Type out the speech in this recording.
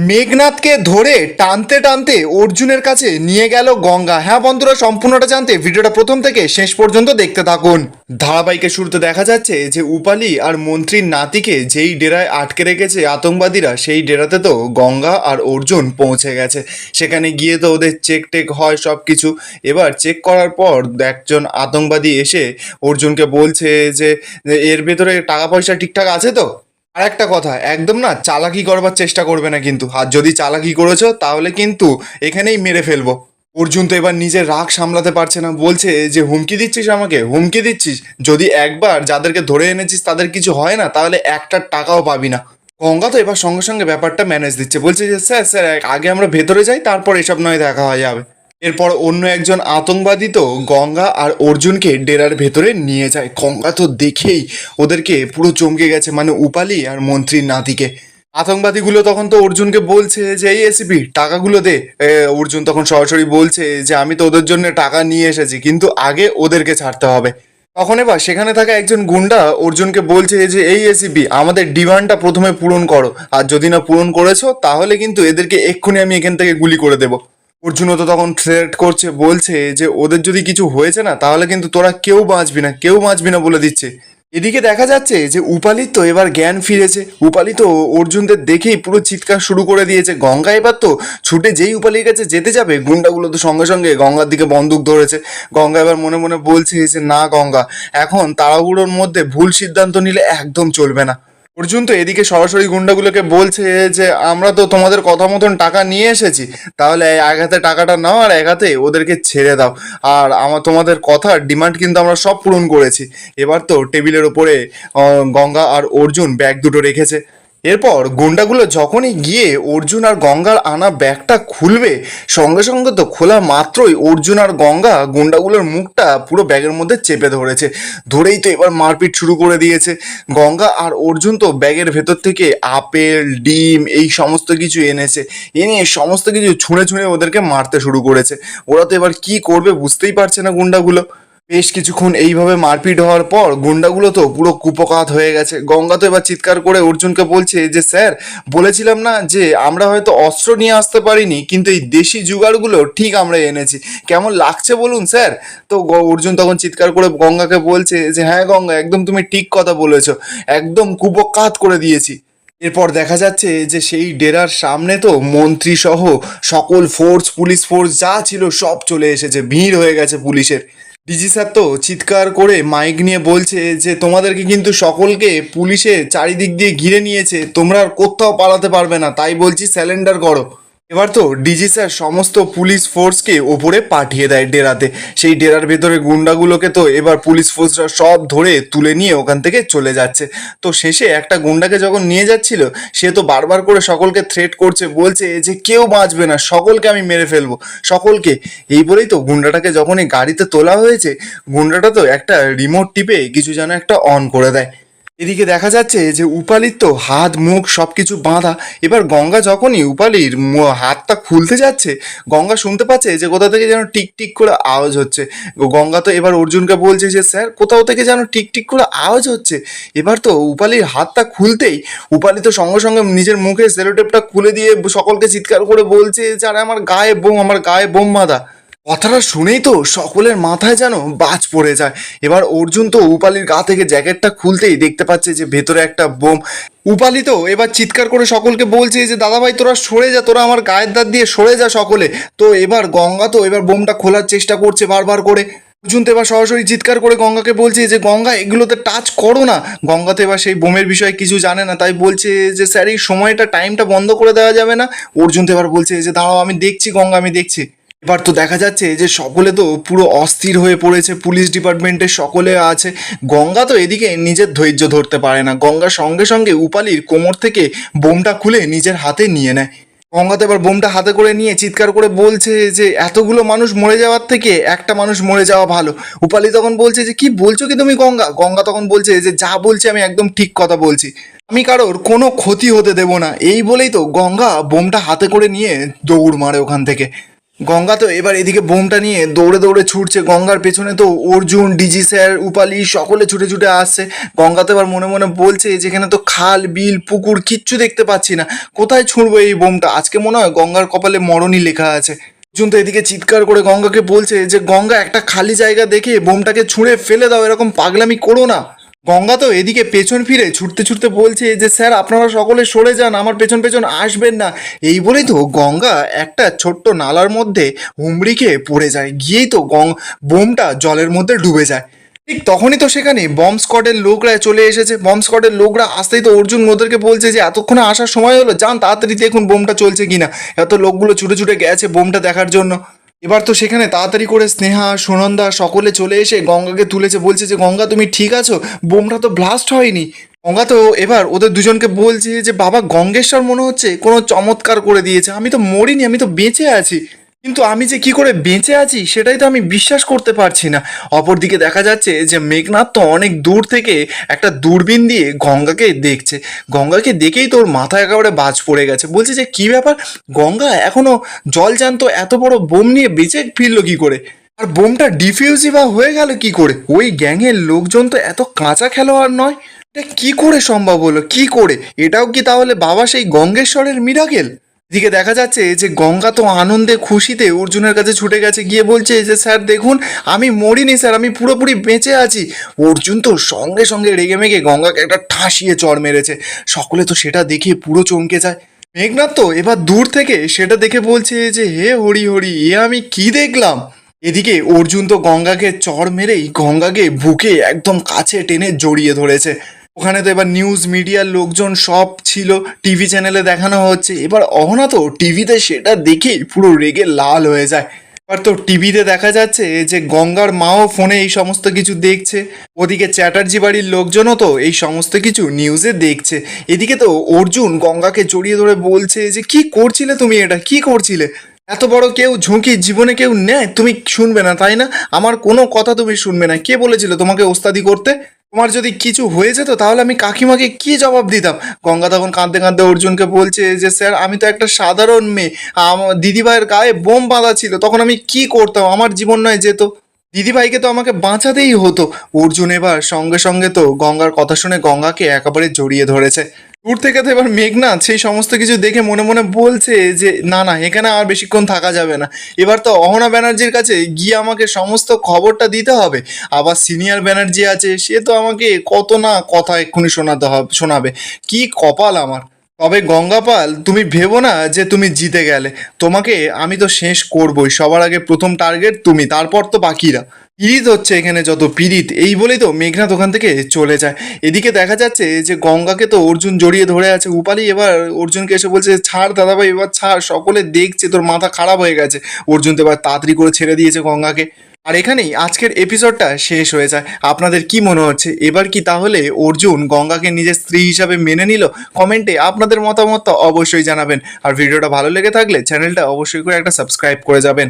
মেঘনাথকে ধরে টানতে টানতে অর্জুনের কাছে নিয়ে গেল গঙ্গা। হ্যাঁ বন্ধুরা, সম্পূর্ণটা জানতে ভিডিওটা প্রথম থেকে শেষ পর্যন্ত দেখতে থাকুন। ধারাবাহিকের শুরুতে দেখা যাচ্ছে যে উপালি আর মন্ত্রীর নাতিকে যেই ডেরায় আটকে রেখেছে আতঙ্কবাদীরা, সেই ডেরাতে তো গঙ্গা আর অর্জুন পৌঁছে গেছে। সেখানে গিয়ে তো ওদের চেক টেক হয় সব কিছু। এবার চেক করার পর একজন আতঙ্কবাদী এসে অর্জুনকে বলছে যে এর ভেতরে টাকা পয়সা ঠিকঠাক আছে তো। আর একটা কথা, একদম না চালাকি করবার চেষ্টা করবে না কিন্তু, আর যদি চালাকি করেছো তাহলে কিন্তু এখানেই মেরে ফেলবো। অর্জুন তো এবার নিজের রাগ সামলাতে পারছে না, বলছে যে হুমকি দিচ্ছিস আমাকে, হুমকি দিচ্ছিস? যদি একবার যাদেরকে ধরে এনেছিস তাদের কিছু হয় না তাহলে একটা টাকাও পাবি না। গঙ্গা তো এবার সঙ্গে সঙ্গে ব্যাপারটা ম্যানেজ দিচ্ছে, বলছে যে স্যার স্যার আগে আমরা ভেতরে যাই, তারপর এসব নয় দেখা হয়ে যাবে। এরপর অন্য একজন আতঙ্কবাদী তো গঙ্গা আর অর্জুনকে ডেরার ভেতরে নিয়ে যায়। গঙ্গা তো দেখেই ওদেরকে পুরো চমকে গেছে, মানে উপালি আর মন্ত্রীর নাতিকে। আতঙ্কবাদীগুলো তখন তো অর্জুনকে বলছে যে এই এসিপি টাকাগুলো দে। অর্জুন তখন সরাসরি বলছে যে আমি তো ওদের জন্য টাকা নিয়ে এসেছি, কিন্তু আগে ওদেরকে ছাড়তে হবে। তখন এবার সেখানে থাকা একজন গুন্ডা অর্জুনকে বলছে যে এই এসিপি আমাদের ডিমান্ডটা প্রথমে পূরণ করো, আর যদি না পূরণ করেছো তাহলে কিন্তু এদেরকে এক্ষুনি আমি এখান থেকে গুলি করে দেবো। অর্জুনও তো তখন থ্রেট করছে, বলছে যে ওদের যদি কিছু হয়েছে না তাহলে কিন্তু তোরা কেউ বাঁচবি না, কেউ বাঁচবি না বলে দিচ্ছে। এদিকে দেখা যাচ্ছে যে উপালির তো এবার জ্ঞান ফিরেছে। উপালি তো অর্জুনদের দেখেই পুরো চিৎকার শুরু করে দিয়েছে। গঙ্গা এবার তো ছুটে যেই উপালির কাছে যেতে যাবে, গুন্ডাগুলো তো সঙ্গে সঙ্গে গঙ্গার দিকে বন্দুক ধরেছে। গঙ্গা এবার মনে মনে বলছে যে না গঙ্গা, এখন তাড়াহুড়োর মধ্যে ভুল সিদ্ধান্ত নিলে একদম চলবে না। অর্জুন তো এদিকে সরাসরি গুন্ডাগুলোকে বলছে যে আমরা তো তোমাদের কথা মতন টাকা নিয়ে এসেছি, তাহলে এক হাতে টাকাটা নাও আর এক হাতে ওদেরকে ছেড়ে দাও। আর তোমাদের কথার ডিমান্ড কিন্তু আমরা সব পূরণ করেছি। এবার তো টেবিলের ওপরে গঙ্গা আর অর্জুন ব্যাগ দুটো রেখেছে। এরপর গুন্ডাগুলো যখনই গিয়ে অর্জুন আর গঙ্গার আনা ব্যাগটা খুলবে, সঙ্গে সঙ্গে তো খোলা মাত্রই অর্জুন আর গঙ্গা গুন্ডাগুলোর মুখটা পুরো ব্যাগের মধ্যে চেপে ধরেছে। ধরেই তো এবার মারপিট শুরু করে দিয়েছে। গঙ্গা আর অর্জুন তো ব্যাগের ভেতর থেকে আপেল ডিম এই সমস্ত কিছু এনেছে, এনে সমস্ত কিছু ছুঁড়ে ছুঁড়ে ওদেরকে মারতে শুরু করেছে। ওরা তো এবার কি করবে বুঝতেই পারছে না গুন্ডাগুলো। বেশ কিছুক্ষণ এইভাবে মারপিট হওয়ার পর গুন্ডাগুলো তো পুরো কুপকাত হয়ে গেছে। গঙ্গা তো এবার চিৎকার করে অর্জুনকে বলছে যে স্যার, বলেছিলাম না যে আমরা হয়তো অস্ত্র নিয়ে আসতে পারিনি, কিন্তু এই দেশি জুগাড়গুলো ঠিক আমরা এনেছি, কেমন লাগছে বলুন স্যার। তো অর্জুন তখন চিৎকার করে গঙ্গাকে বলছে যে হ্যাঁ গঙ্গা, একদম তুমি ঠিক কথা বলেছো, একদম কুপকাত করে দিয়েছি। এরপর দেখা যাচ্ছে যে সেই ডেরার সামনে তো মন্ত্রী সহ সকল ফোর্স, পুলিশ ফোর্স যা ছিল সব চলে এসেছে, ভিড় হয়ে গেছে পুলিশের। ডিজি স্যার তো চিৎকার করে মাইক নিয়ে বলছে যে তোমাদেরকে কিন্তু সকলকে পুলিশে চারিদিক দিয়ে ঘিরে নিয়েছে, তোমরা আর কোথাও পালাতে পারবে না, তাই বলছি স্যালেন্ডার করো। এবার তো ডিজি স্যার সমস্ত পুলিশ ফোর্সকে ওপরে পাঠিয়ে দেয় ডেরাতে। সেই ডেরার ভেতরে গুন্ডাগুলোকে তো এবার পুলিশ ফোর্সরা সব ধরে তুলে নিয়ে ওখান থেকে চলে যাচ্ছে। তো শেষে একটা গুন্ডাকে যখন নিয়ে যাচ্ছিল, সে তো বারবার করে সকলকে থ্রেট করছে, বলছে যে কেউ বাঁচবে না, সকলকে আমি মেরে ফেলবো, সকলকে। এই বলেই তো গুন্ডাটাকে যখন এই গাড়িতে তোলা হয়েছে, গুন্ডাটা তো একটা রিমোট টিপে কিছু যেন একটা অন করে দেয়। এদিকে দেখা যাচ্ছে যে উপালির তো হাত মুখ সব কিছু বাঁধা। এবার গঙ্গা যখনই উপালির হাতটা খুলতে যাচ্ছে, গঙ্গা শুনতে পাচ্ছে যে কোথা থেকে যেন টিক টিক করে আওয়াজ হচ্ছে। গঙ্গা তো এবার অর্জুনকে বলছে যে স্যার, কোথাও থেকে যেন টিক টিক করে আওয়াজ হচ্ছে। এবার তো উপালির হাতটা খুলতেই উপালি তো সঙ্গে সঙ্গে নিজের মুখে সেলোটেপটা খুলে দিয়ে সকলকে চিৎকার করে বলছে যে আরে আমার গায়ে বোম, আমার গায়ে বোম বাঁধা। কথাটা শুনেই তো সকলের মাথায় যেন বাজ পড়ে যায়। এবার অর্জুন তো উপালির গা থেকে জ্যাকেটটা খুলতেই দেখতে পাচ্ছে যে ভেতরে একটা বোম। উপালি তো এবার চিৎকার করে সকলকে বলছে যে দাদাভাই তোরা সরে যা, তোরা আমার গায়ের ধার দিয়ে সরে যা সকলে। তো এবার গঙ্গা তো এবার বোমটা খোলার চেষ্টা করছে বারবার করে। অর্জুন তো এবার সরাসরি চিৎকার করে গঙ্গাকে বলছে যে গঙ্গা এগুলোতে টাচ করো না। গঙ্গা তো এবার সেই বোমের বিষয়ে কিছু জানে না, তাই বলছে যে স্যার এই সময়টা টাইমটা বন্ধ করে দেওয়া যাবে না। অর্জুন তো এবার বলছে যে দাঁড়াও আমি দেখছি গঙ্গা, আমি দেখছি। এবার তো দেখা যাচ্ছে যে সকলে তো পুরো অস্থির হয়ে পড়েছে, পুলিশ ডিপার্টমেন্টের সকলে আছে। গঙ্গা তো এদিকে নিজের ধৈর্য ধরতে পারে না, গঙ্গা সঙ্গে সঙ্গে উপালির কোমর থেকে বোমটা খুলে নিজের হাতে নিয়ে নেয়। গঙ্গা তো এবার বোমটা হাতে করে নিয়ে চিৎকার করে বলছে যে এতগুলো মানুষ মরে যাওয়ার থেকে একটা মানুষ মরে যাওয়া ভালো। উপালি তখন বলছে যে কি বলছো কি তুমি গঙ্গা? গঙ্গা তখন বলছে যে যা বলছি আমি একদম ঠিক কথা বলছি, আমি কারোর কোনো ক্ষতি হতে দেব না। এই বলেই তো গঙ্গা বোমটা হাতে করে নিয়ে দৌড় মারে ওখান থেকে। গঙ্গা তো এবার এদিকে বোমটা নিয়ে দৌড়ে দৌড়ে ছুটছে, গঙ্গার পেছনে তো অর্জুন, ডিজি স্যার, উপালি সকলে ছুটে ছুটে আসছে। গঙ্গা তো এবার মনে মনে বলছে যেখানে তো খাল বিল পুকুর কিচ্ছু দেখতে পাচ্ছি না, কোথায় ছুঁড়বো এই বোমটা, আজকে মনে হয় গঙ্গার কপালে মরণই লেখা আছে। অর্জুন তো এদিকে চিৎকার করে গঙ্গাকে বলছে যে গঙ্গা একটা খালি জায়গা দেখে বোমটাকে ছুঁড়ে ফেলে দাও, এরকম পাগলামি করো না। গঙ্গা তো এদিকে পেছন ফিরে ছুটতে ছুটতে বলছে যে স্যার আপনারা সকলে সরে যান, আমার পেছন পেছন আসবেন না। এই বলেই তো গঙ্গা একটা ছোট্ট নালার মধ্যে হুমড়ি খেয়ে পড়ে যায়, গিয়েই তো বোমটা জলের মধ্যে ডুবে যায়। ঠিক তখনই তো সেখানে বম্ব স্কোয়াডের লোকরা চলে এসেছে। বম্ব স্কোয়াডের লোকরা আসতেই তো অর্জুন ওদেরকে বলছে যে এতক্ষণে আসার সময় হলো, যান তাড়াতাড়ি দেখুন বোমটা চলছে কিনা। এত লোকগুলো ছুটে ছুটে গেছে বোমটা দেখার জন্য। এবার তো সেখানে তাড়াতাড়ি করে স্নেহা, সুনন্দা সকলে চলে এসে গঙ্গাকে তুলেছে, বলছে যে গঙ্গা তুমি ঠিক আছো, বোমটা তো ব্লাস্ট হয়নি। গঙ্গা তো এবার ওদের দুজনকে বলছে যে বাবা গঙ্গেশ্বর মনে হচ্ছে কোনো চমৎকার করে দিয়েছে, আমি তো মরিনি, আমি তো বেঁচে আছি, কিন্তু আমি যে কি করে বেঁচে আছি সেটাই তো আমি বিশ্বাস করতে পারছি না। অপরদিকে দেখা যাচ্ছে যে মেঘনাথ তো অনেক দূর থেকে একটা দূরবীন দিয়ে গঙ্গাকে দেখছে। গঙ্গাকে দেখেই তোর মাথায় একেবারে বাজ পড়ে গেছে, বলছে যে কি ব্যাপার, গঙ্গা এখনো জল জ্যান্ত এত বড় বোম নিয়ে বেঁচে ফিরলো কি করে, আর বোমটা ডিফিউজই বা হয়ে গেল কি করে, ওই গ্যাংয়ের লোকজন তো এত কাঁচা খেলোয়াড় নয়, এটা কি করে সম্ভব হলো, কি করে, এটাও কি তাহলে বাবা সেই গঙ্গেশ্বরের মিরাকেল। এদিকে দেখা যাচ্ছে যে গঙ্গা তো আনন্দে খুশিতে অর্জুনের কাছে ছুটে গেছে, গিয়ে বলছে যে স্যার দেখুন আমি মরিনি স্যার, আমি পুরোপুরি বেঁচে আছি। অর্জুন তো সঙ্গে সঙ্গে রেগে মেগে গঙ্গাকে একটা ঠাসিয়ে চড় মেরেছে। সকলে তো সেটা দেখে পুরো চমকে যায়। মেঘনাথ তো এবার দূর থেকে সেটা দেখে বলছে যে হে হরি হরি, এ আমি কি দেখলাম। এদিকে অর্জুন তো গঙ্গাকে চড় মেরেই গঙ্গাকে বুকে একদম কাছে টেনে জড়িয়ে ধরেছে। ওখানে তো এবার নিউজ মিডিয়ার লোকজন সব ছিল, টিভি চ্যানেলে দেখানো হচ্ছে। এবার অহনা তো টিভিতে সেটা দেখেই পুরো রেগে লাল হয়ে যায়। এবার তো টিভিতে দেখা যাচ্ছে যে গঙ্গার মাও ফোনে এই সমস্ত কিছু দেখছে, ওদিকে চ্যাটার্জি বাড়ির লোকজনও তো এই সমস্ত কিছু নিউজে দেখছে। এদিকে তো অর্জুন গঙ্গাকে জড়িয়ে ধরে বলছে যে কি করছিলে তুমি, এটা কি করছিলে, এত বড় কেউ ঝুঁকি জীবনে কেউ নেয়, তুমি শুনবে না তাই না, আমার কোনো কথা তুমি শুনবে না, কে বলেছিল তোমাকে ওস্তাদি করতে, তোমার যদি কিছু হয়ে যেত তাহলে আমি কাকিমাকে কি জবাব দিতাম। গঙ্গা তখন কাঁদতে কাঁদতে অর্জুনকে বলছে যে স্যার আমি তো একটা সাধারণ মেয়ে, আমার দিদিভাইয়ের গায়ে বোম বাঁধা ছিল, তখন আমি কি করতাম, আমার জীবন নয় যেত, দিদিভাইকে তো আমাকে বাঁচাতেই হতো। অর্জুন এবার সঙ্গে সঙ্গে তো গঙ্গার কথা শুনে গঙ্গাকে একেবারে জড়িয়ে ধরেছে। দূর থেকে তো এবার মেঘনাথ সেই সমস্ত কিছু দেখে মনে মনে বলছে যে না না, এখানে আর বেশিক্ষণ থাকা যাবে না, এবার তো অহনা ব্যানার্জির কাছে গিয়ে আমাকে সমস্ত খবরটা দিতে হবে। আবার সিনিয়র ব্যানার্জি আছে, সে তো আমাকে কত না কথা এক্ষুনি শোনাবে, কি কপাল আমার। তবে গঙ্গাপাল তুমি ভেবো না যে তুমি জিতে গেলে, তোমাকে আমি তো শেষ করবই, সবার আগে প্রথম টার্গেট তুমি, তারপর তো বাকিরা। পিরিত হচ্ছে এখানে যত পিরিত, এই বলেই তো মেঘনাথ ওখান থেকে চলে যায়। এদিকে দেখা যাচ্ছে যে গঙ্গাকে তো অর্জুন জড়িয়ে ধরে আছে। উপালি এবার অর্জুনকে এসে বলছে ছাড় দাদাভাই, এবার ছাড়, সকলে দেখছে তোর মাথা খারাপ হয়ে গেছে। অর্জুন তো এবার তাড়াতাড়ি করে ছেড়ে দিয়েছে গঙ্গাকে। আর এখানেই আজকের এপিসোডটা শেষ হয়ে যায়। আপনাদের কি মনে হচ্ছে, এবার কি তাহলে অর্জুন গঙ্গাকে নিজের স্ত্রী হিসাবে মেনে নিল? কমেন্টে আপনাদের মতামত অবশ্যই জানাবেন। আর ভিডিওটা ভালো লেগে থাকলে চ্যানেলটা অবশ্যই করে একটা সাবস্ক্রাইব করে যাবেন।